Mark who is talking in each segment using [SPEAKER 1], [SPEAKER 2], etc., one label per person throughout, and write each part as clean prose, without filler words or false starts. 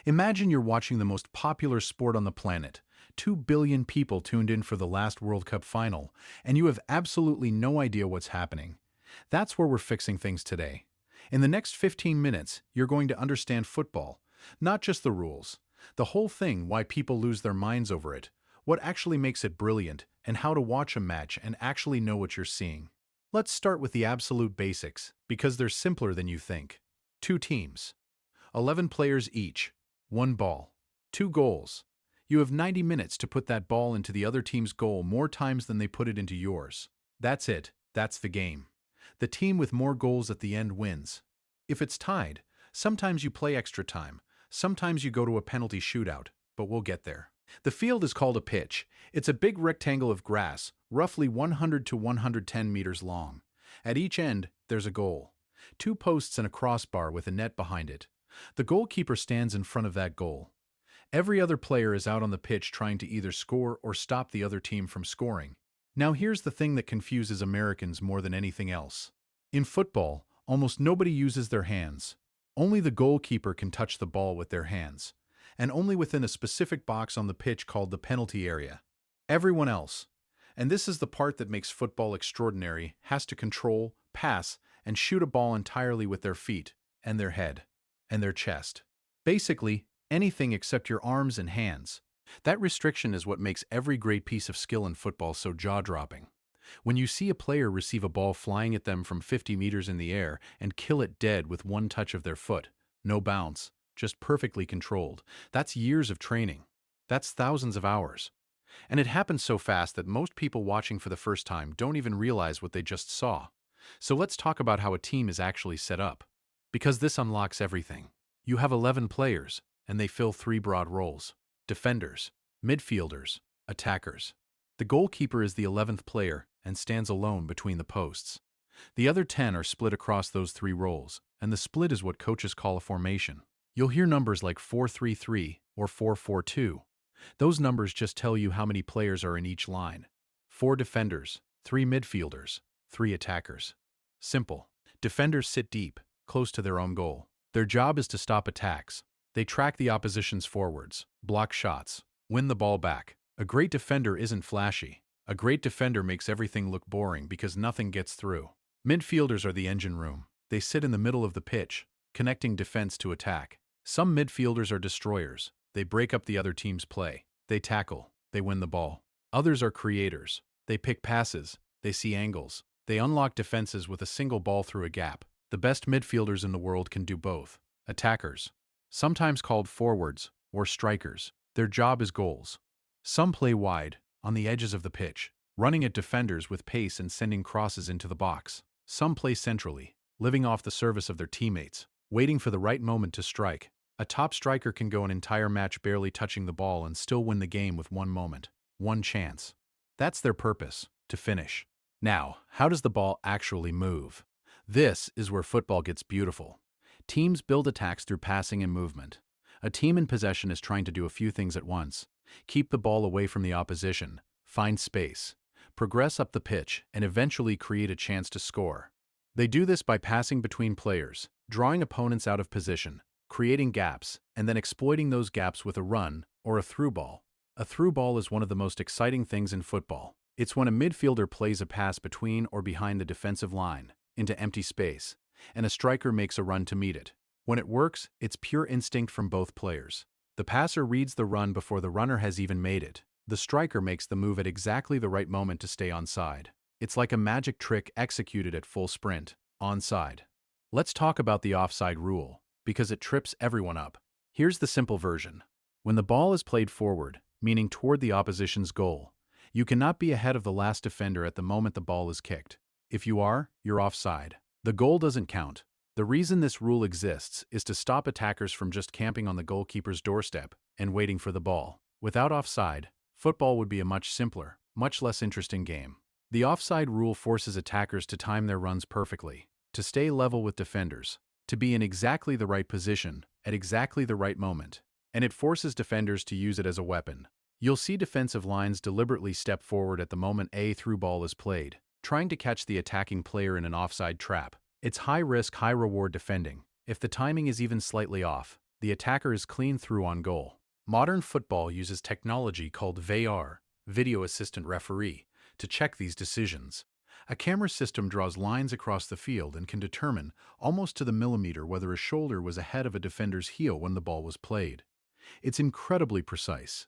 [SPEAKER 1] Imagine you're watching the most popular sport on the planet. 2 billion people tuned in for the last World Cup final, and you have absolutely no idea what's happening. That's where we're fixing things today. In the next 15 minutes, you're going to understand football, not just the rules, the whole thing, why people lose their minds over it, what actually makes it brilliant, and how to watch a match and actually know what you're seeing. Let's start with the absolute basics, because they're simpler than you think. Two teams. 11 players each. One ball. Two goals. You have 90 minutes to put that ball into the other team's goal more times than they put it into yours. That's it. That's the game. The team with more goals at the end wins. If it's tied, sometimes you play extra time, sometimes you go to a penalty shootout, but we'll get there. The field is called a pitch. It's a big rectangle of grass, roughly 100 to 110 meters long. At each end, there's a goal. Two posts and a crossbar with a net behind it. The goalkeeper stands in front of that goal. Every other player is out on the pitch trying to either score or stop the other team from scoring. Now here's the thing that confuses Americans more than anything else. In football, almost nobody uses their hands. Only the goalkeeper can touch the ball with their hands, and only within a specific box on the pitch called the penalty area. Everyone else, and this is the part that makes football extraordinary, has to control, pass, and shoot a ball entirely with their feet, and their head, and their chest. Basically, anything except your arms and hands. That restriction is what makes every great piece of skill in football so jaw-dropping. When you see a player receive a ball flying at them from 50 meters in the air and kill it dead with one touch of their foot, no bounce, just perfectly controlled, that's years of training. That's thousands of hours. And it happens so fast that most people watching for the first time don't even realize what they just saw. So let's talk about how a team is actually set up. Because this unlocks everything. You have 11 players, and they fill three broad roles: defenders, midfielders, attackers. The goalkeeper is the 11th player and stands alone between the posts. The other 10 are split across those three roles, and the split is what coaches call a formation. You'll hear numbers like 4-3-3 or 4-4-2. Those numbers just tell you how many players are in each line. 4 defenders, 3 midfielders, 3 attackers. Simple. Defenders sit deep, close to their own goal. Their job is to stop attacks. They track the opposition's forwards, block shots, win the ball back. A great defender isn't flashy. A great defender makes everything look boring because nothing gets through. Midfielders are the engine room. They sit in the middle of the pitch, connecting defense to attack. Some midfielders are destroyers. They break up the other team's play. They tackle. They win the ball. Others are creators. They pick passes. They see angles. They unlock defenses with a single ball through a gap. The best midfielders in the world can do both. Attackers, sometimes called forwards or strikers, their job is goals. Some play wide, on the edges of the pitch, running at defenders with pace and sending crosses into the box. Some play centrally, living off the service of their teammates, waiting for the right moment to strike. A top striker can go an entire match barely touching the ball and still win the game with one moment, one chance. That's their purpose, to finish. Now, how does the ball actually move? This is where football gets beautiful. Teams build attacks through passing and movement. A team in possession is trying to do a few things at once: keep the ball away from the opposition, find space, progress up the pitch, and eventually create a chance to score. They do this by passing between players, drawing opponents out of position, creating gaps, and then exploiting those gaps with a run or a through ball. A through ball is one of the most exciting things in football. It's when a midfielder plays a pass between or behind the defensive line, into empty space, and a striker makes a run to meet it. When it works, it's pure instinct from both players. The passer reads the run before the runner has even made it. The striker makes the move at exactly the right moment to stay onside. It's like a magic trick executed at full sprint, onside. Let's talk about the offside rule, because it trips everyone up. Here's the simple version. When the ball is played forward, meaning toward the opposition's goal, you cannot be ahead of the last defender at the moment the ball is kicked. If you are, you're offside. The goal doesn't count. The reason this rule exists is to stop attackers from just camping on the goalkeeper's doorstep and waiting for the ball. Without offside, football would be a much simpler, much less interesting game. The offside rule forces attackers to time their runs perfectly, to stay level with defenders, to be in exactly the right position, at exactly the right moment, and it forces defenders to use it as a weapon. You'll see defensive lines deliberately step forward at the moment a through ball is played, trying to catch the attacking player in an offside trap. It's high-risk, high-reward defending. If the timing is even slightly off, The attacker is clean through on goal. Modern football uses technology called VAR, Video Assistant Referee, to check these decisions. A camera system draws lines across the field and can determine, almost to the millimeter, whether a shoulder was ahead of a defender's heel when the ball was played. It's incredibly precise.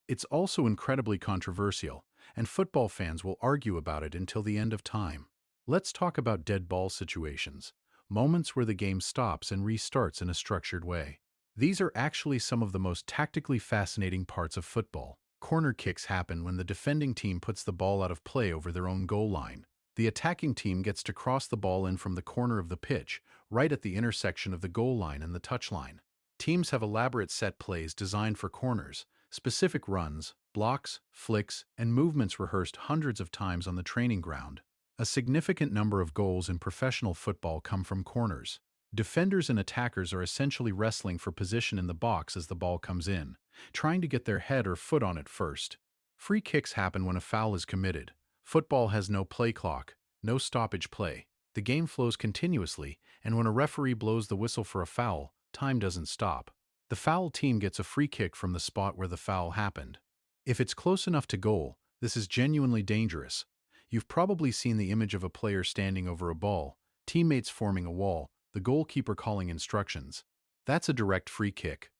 [SPEAKER 1] It's also incredibly controversial, and football fans will argue about it until the end of time. Let's talk about dead ball situations, moments where the game stops and restarts in a structured way. These are actually some of the most tactically fascinating parts of football. Corner kicks happen when the defending team puts the ball out of play over their own goal line. The attacking team gets to cross the ball in from the corner of the pitch, right at the intersection of the goal line and the touchline. Teams have elaborate set plays designed for corners, specific runs, blocks, flicks, and movements rehearsed hundreds of times on the training ground. A significant number of goals in professional football come from corners. Defenders and attackers are essentially wrestling for position in the box as the ball comes in, trying to get their head or foot on it first. Free kicks happen when a foul is committed. Football has no play clock, no stoppage play. The game flows continuously, and when a referee blows the whistle for a foul, time doesn't stop. The foul team gets a free kick from the spot where the foul happened. If it's close enough to goal, this is genuinely dangerous. You've probably seen the image of a player standing over a ball, teammates forming a wall, the goalkeeper calling instructions. That's a direct free kick.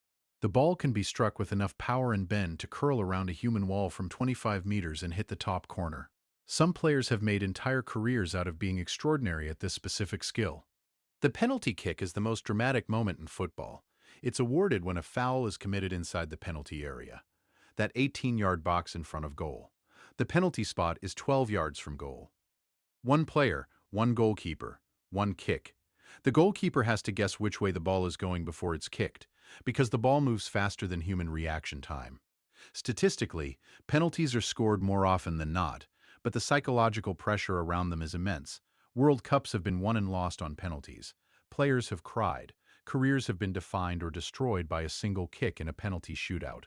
[SPEAKER 1] The ball can be struck with enough power and bend to curl around a human wall from 25 meters and hit the top corner. Some players have made entire careers out of being extraordinary at this specific skill. The penalty kick is the most dramatic moment in football. It's awarded when a foul is committed inside the penalty area, that 18-yard box in front of goal. The penalty spot is 12 yards from goal. One player, one goalkeeper, one kick. The goalkeeper has to guess which way the ball is going before it's kicked, because the ball moves faster than human reaction time. Statistically, penalties are scored more often than not, but the psychological pressure around them is immense. World Cups have been won and lost on penalties. Players have cried. Careers have been defined or destroyed by a single kick in a penalty shootout.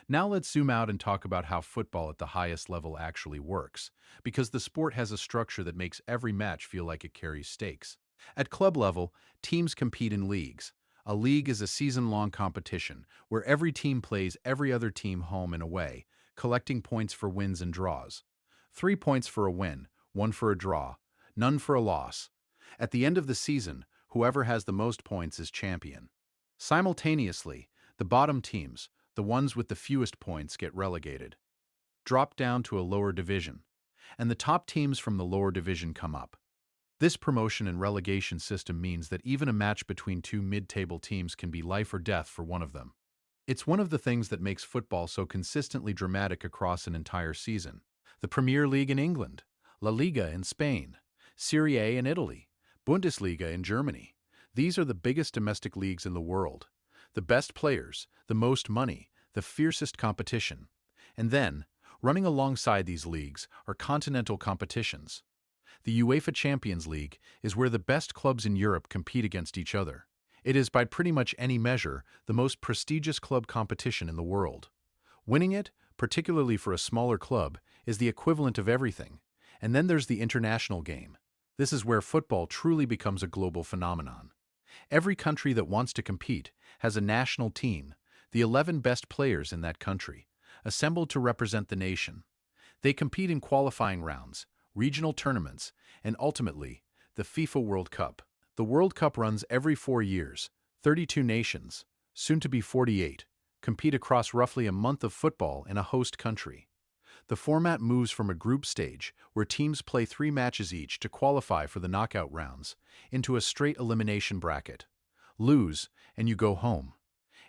[SPEAKER 1] Now let's zoom out and talk about how football at the highest level actually works, because the sport has a structure that makes every match feel like it carries stakes. At club level, teams compete in leagues. A league is a season-long competition where every team plays every other team home and away, collecting points for wins and draws. 3 points for a win, 1 for a draw, none for a loss. At the end of the season, whoever has the most points is champion. Simultaneously, the bottom teams, the ones with the fewest points, get relegated, drop down to a lower division, and the top teams from the lower division come up. This promotion and relegation system means that even a match between two mid-table teams can be life or death for one of them. It's one of the things that makes football so consistently dramatic across an entire season. The Premier League in England, La Liga in Spain, Serie A in Italy, Bundesliga in Germany. These are the biggest domestic leagues in the world. The best players, the most money, the fiercest competition. And then, running alongside these leagues are continental competitions. The UEFA Champions League is where the best clubs in Europe compete against each other. It is, by pretty much any measure, the most prestigious club competition in the world. Winning it, particularly for a smaller club, is the equivalent of everything. And then there's the international game. This is where football truly becomes a global phenomenon. Every country that wants to compete has a national team, the 11 best players in that country, assembled to represent the nation. They compete in qualifying rounds, regional tournaments, and ultimately, the FIFA World Cup. The World Cup runs every 4 years. 32 nations, soon to be 48, compete across roughly a month of football in a host country. The format moves from a group stage, where teams play 3 matches each to qualify for the knockout rounds, into a straight elimination bracket. Lose, and you go home.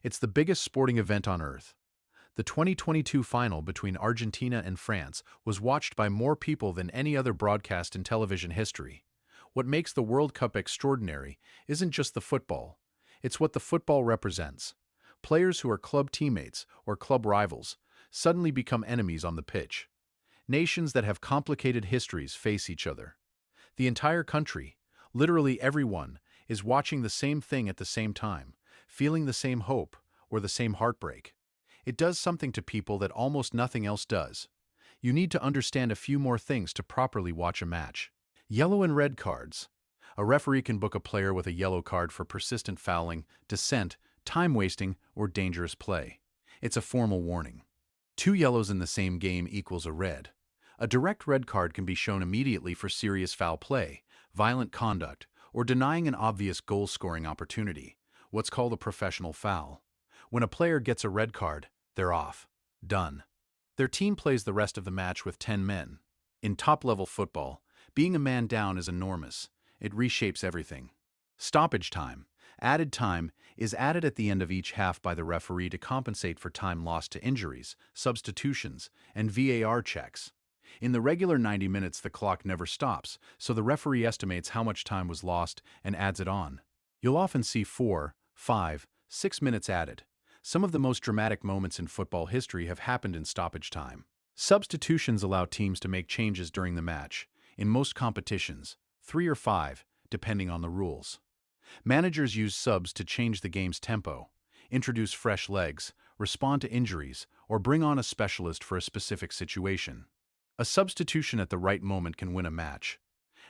[SPEAKER 1] It's the biggest sporting event on earth. The 2022 final between Argentina and France was watched by more people than any other broadcast in television history. What makes the World Cup extraordinary isn't just the football. It's what the football represents. Players who are club teammates or club rivals suddenly become enemies on the pitch. Nations that have complicated histories face each other. The entire country, literally everyone, is watching the same thing at the same time, feeling the same hope or the same heartbreak. It does something to people that almost nothing else does. You need to understand a few more things to properly watch a match. Yellow and red cards. A referee can book a player with a yellow card for persistent fouling, dissent, time wasting, or dangerous play. It's a formal warning. Two yellows in the same game equals a red. A direct red card can be shown immediately for serious foul play, violent conduct, or denying an obvious goal-scoring opportunity, what's called a professional foul. When a player gets a red card, they're off. Done. Their team plays the rest of the match with 10 men. In top-level football, being a man down is enormous. It reshapes everything. Stoppage time, added time, is added at the end of each half by the referee to compensate for time lost to injuries, substitutions, and VAR checks. In the regular 90 minutes, the clock never stops, so the referee estimates how much time was lost and adds it on. You'll often see 4, 5, 6 minutes added. Some of the most dramatic moments in football history have happened in stoppage time. Substitutions allow teams to make changes during the match. In most competitions, 3 or 5, depending on the rules. Managers use subs to change the game's tempo, introduce fresh legs, respond to injuries, or bring on a specialist for a specific situation. A substitution at the right moment can win a match.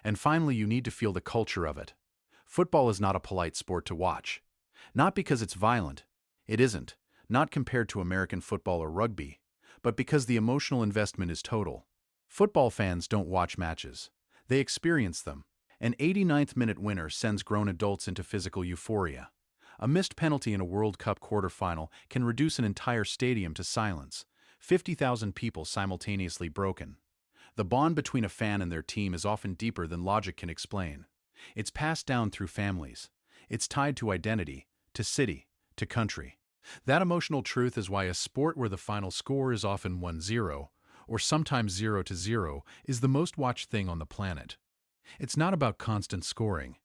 [SPEAKER 1] And finally, you need to feel the culture of it. Football is not a polite sport to watch. Not because it's violent. It isn't, not compared to American football or rugby, but because the emotional investment is total. Football fans don't watch matches. They experience them. An 89th-minute winner sends grown adults into physical euphoria. A missed penalty in a World Cup quarterfinal can reduce an entire stadium to silence. 50,000 people simultaneously broken. The bond between a fan and their team is often deeper than logic can explain. It's passed down through families. It's tied to identity, to city, to country. That emotional truth is why a sport where the final score is often 1-0, or sometimes 0-0, is the most watched thing on the planet. It's not about constant scoring.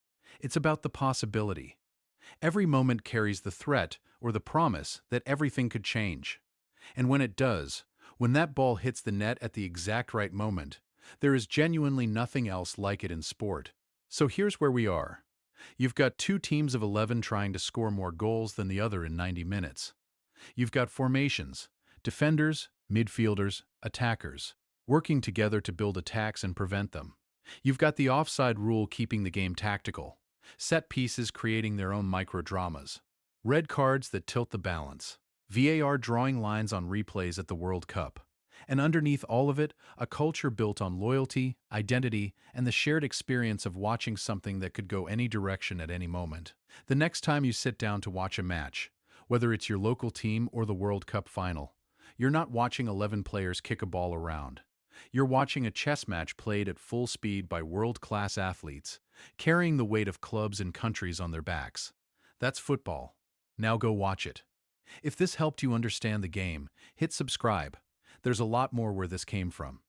[SPEAKER 1] It's about the possibility. Every moment carries the threat or the promise that everything could change. And when it does, when that ball hits the net at the exact right moment, there is genuinely nothing else like it in sport. So here's where we are. You've got two teams of 11 trying to score more goals than the other in 90 minutes. You've got formations, defenders, midfielders, attackers, working together to build attacks and prevent them. You've got the offside rule keeping the game tactical, set pieces creating their own micro-dramas, red cards that tilt the balance, VAR drawing lines on replays at the World Cup, and underneath all of it, a culture built on loyalty, identity, and the shared experience of watching something that could go any direction at any moment. The next time you sit down to watch a match, whether it's your local team or the World Cup final, you're not watching 11 players kick a ball around. You're watching a chess match played at full speed by world-class athletes, carrying the weight of clubs and countries on their backs. That's football. Now go watch it. If this helped you understand the game, hit subscribe. There's a lot more where this came from.